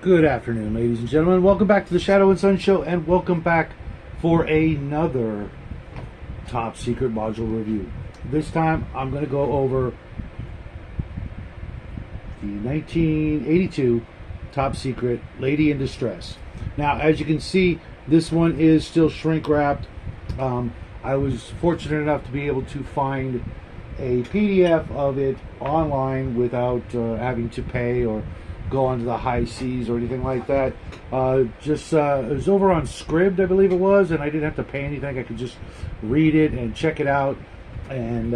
Good afternoon, ladies and gentlemen. Welcome back to the Shadow and Sun Show, and welcome back for another top secret module review. This time, I'm going to go over the 1982 top secret Lady in Distress. Now, as you can see, this one is still shrink wrapped. I was fortunate enough to be able to find a PDF of it online without having to pay or go onto the high seas or anything like that. It was over on Scribd, I believe it was, and I didn't have to pay anything. I could just read it and check it out, and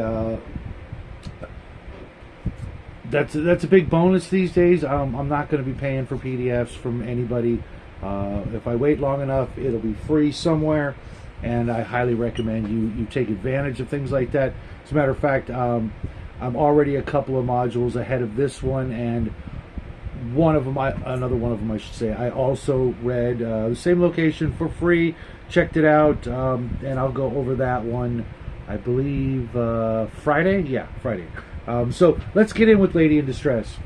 that's a big bonus these days. I'm not going to be paying for PDFs from anybody. If I wait long enough, it'll be free somewhere, and I highly recommend you take advantage of things like that. As a matter of fact, I'm already a couple of modules ahead of this one, and another one of them, I should say, I also read the same location for free, checked it out, and I'll go over that one, I believe, Friday? Yeah, Friday. So let's get in with Lady in Distress.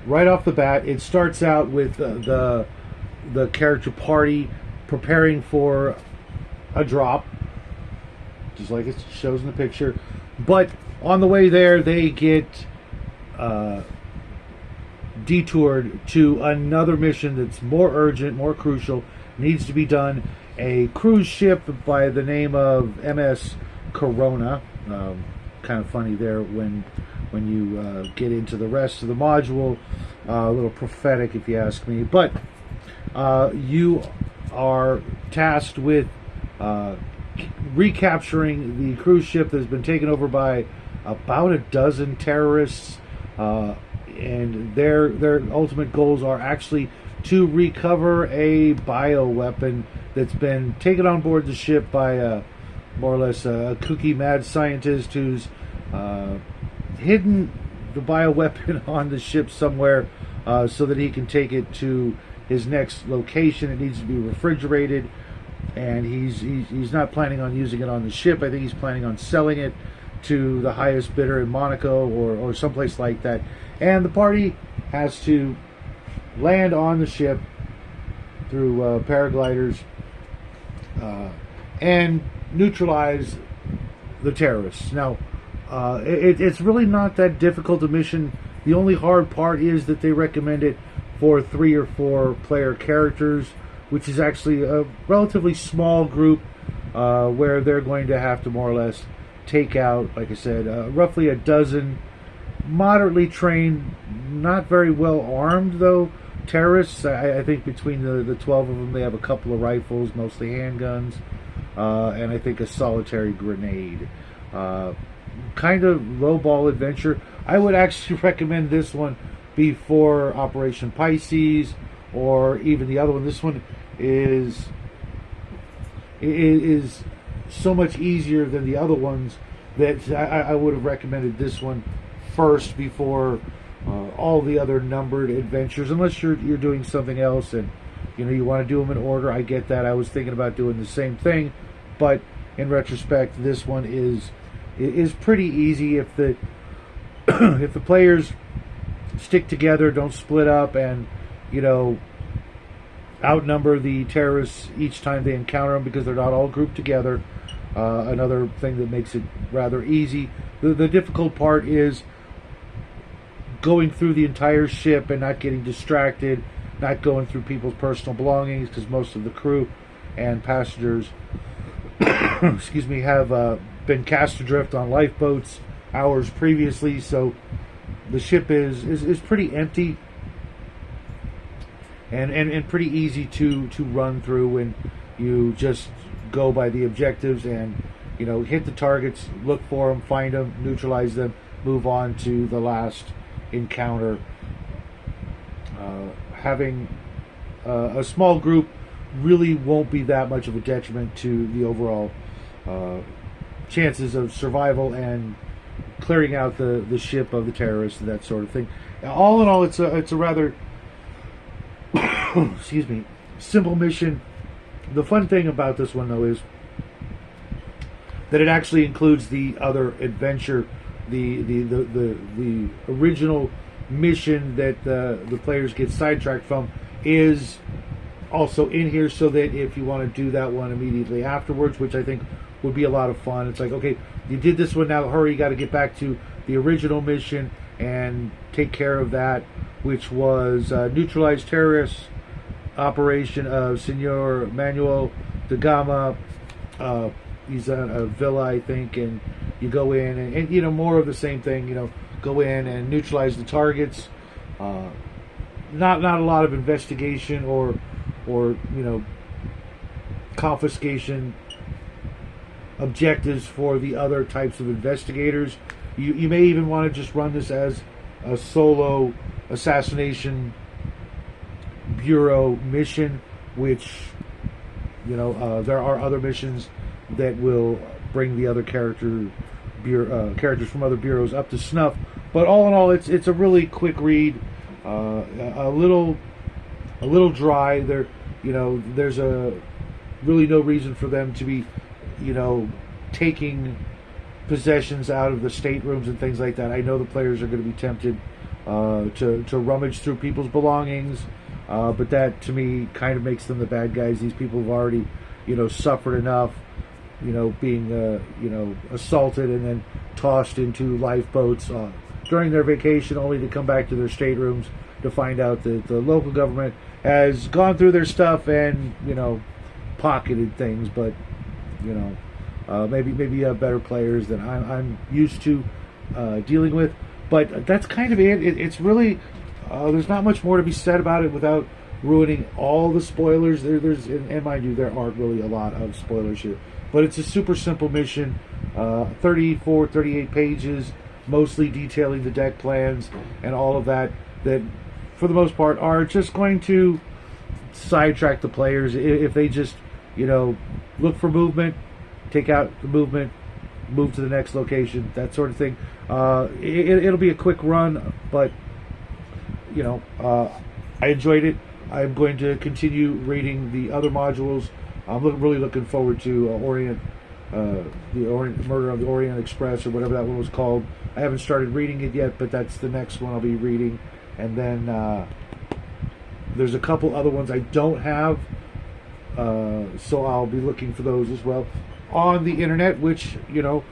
Right off the bat, it starts out with the character party preparing for a drop, just like it shows in the picture. But on the way there, they get detoured to another mission that's more urgent, more crucial, needs to be done. A cruise ship by the name of MS Corona. Kind of funny there when you get into the rest of the module. A little prophetic, if you ask me. But you are tasked with recapturing the cruise ship that's been taken over by about a dozen terrorists. And their ultimate goals are actually to recover a bioweapon that's been taken on board the ship by more or less a kooky mad scientist who's hidden the bioweapon on the ship somewhere so that he can take it to his next location. It needs to be refrigerated, and he's not planning on using it on the ship. I think he's planning on selling it to the highest bidder in Monaco or someplace like that. And the party has to land on the ship through paragliders and neutralize the terrorists. Now, it's really not that difficult a mission. The only hard part is that they recommend it for 3 or 4 player characters, which is actually a relatively small group where they're going to have to more or less take out, like I said, roughly a dozen moderately trained, not very well armed though, terrorists. I think between the 12 of them, they have a couple of rifles, mostly handguns, and I think a solitary grenade. Kind of lowball adventure. I would actually recommend this one before Operation Pisces or even the other one. This one is so much easier than the other ones that I would have recommended this one first before all the other numbered adventures, unless you're doing something else and you want to do them in order. I get that. I was thinking about doing the same thing, but in retrospect, this one is pretty easy if the if the players stick together, don't split up, and outnumber the terrorists each time they encounter them, because they're not all grouped together. Another thing that makes it rather easy. The difficult part is going through the entire ship and not getting distracted, not going through people's personal belongings, because most of the crew and passengers excuse me, have been cast adrift on lifeboats hours previously, so the ship is pretty empty and pretty easy to run through when you just go by the objectives and hit the targets, look for them, find them, neutralize them, move on to the last encounter. Having a small group really won't be that much of a detriment to the overall chances of survival and clearing out the ship of the terrorists and that sort of thing. All in all, it's a rather excuse me, simple mission. The fun thing about this one, though, is that it actually includes the other adventure, the original mission that the players get sidetracked from is also in here, so that if you want to do that one immediately afterwards, which I think would be a lot of fun, it's like, okay, you did this one, now hurry, you got to get back to the original mission and take care of that, which was neutralize terrorists operation of Senor Manuel de Gama. He's at a villa, I think, and you go in and you know, more of the same thing, you know, go in and neutralize the targets. Not a lot of investigation or you know, confiscation objectives for the other types of investigators. You may even want to just run this as a solo assassination bureau mission, which, you know, there are other missions that will bring the other characters from other bureaus up to snuff. But all in all, it's a really quick read, a little dry. There, you know, there's really no reason for them to be, you know, taking possessions out of the staterooms and things like that. I know the players are going to be tempted to rummage through people's belongings, but that to me kind of makes them the bad guys. These people have already, you know, suffered enough, you know, being you know, assaulted and then tossed into lifeboats during their vacation, only to come back to their staterooms to find out that the local government has gone through their stuff and, you know, pocketed things. But, you know, maybe better players than I'm used to dealing with. But that's kind of it. It's really there's not much more to be said about it without ruining all the spoilers. And mind you, there aren't really a lot of spoilers here. But it's a super simple mission, 34, 38 pages, mostly detailing the deck plans and all of that, that for the most part are just going to sidetrack the players if they just, you know, look for movement, take out the movement, move to the next location, that sort of thing. It'll be a quick run, but, you know, I enjoyed it. I'm going to continue reading the other modules. I'm really looking forward to the Murder of the Orient Express, or whatever that one was called. I haven't started reading it yet, but that's the next one I'll be reading. And then there's a couple other ones I don't have, so I'll be looking for those as well on the internet, which, you know,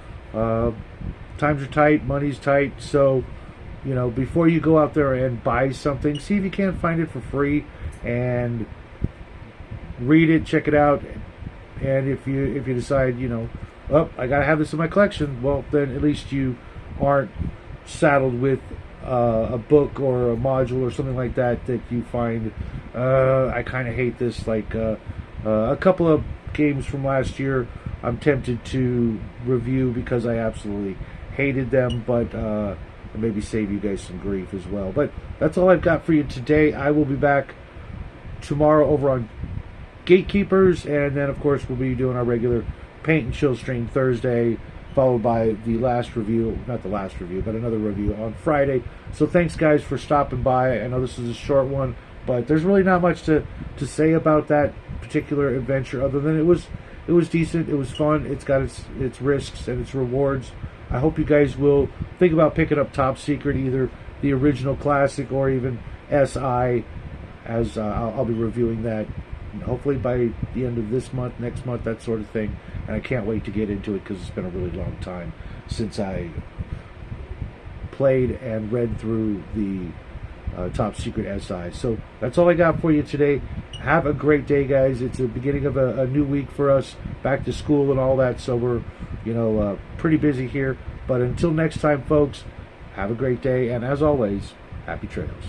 times are tight, money's tight, so, you know, before you go out there and buy something, see if you can't find it for free and read it, check it out. And if you decide, you know, oh, I gotta have this in my collection, well, then at least you aren't saddled with a book or a module or something like that you find, I kind of hate this. Like a couple of games from last year I'm tempted to review because I absolutely hated them, but maybe save you guys some grief as well. But that's all I've got for you today. I will be back tomorrow over on Gatekeepers, and then of course we'll be doing our regular Paint and Chill stream Thursday, followed by the last review, not the last review, but another review on Friday. So thanks guys for stopping by. I know this is a short one, but there's really not much to say about that particular adventure other than it was decent, it was fun, it's got its risks and its rewards. I hope you guys will think about picking up Top Secret, either the original classic or even SI, as I'll be reviewing that hopefully by the end of this month, next month, that sort of thing. And I can't wait to get into it because it's been a really long time since I played and read through the Top Secret SI. So that's all I got for you today. Have a great day, guys. It's the beginning of a new week for us, back to school and all that, so we're, you know, pretty busy here. But until next time, folks, have a great day, and as always, happy trails.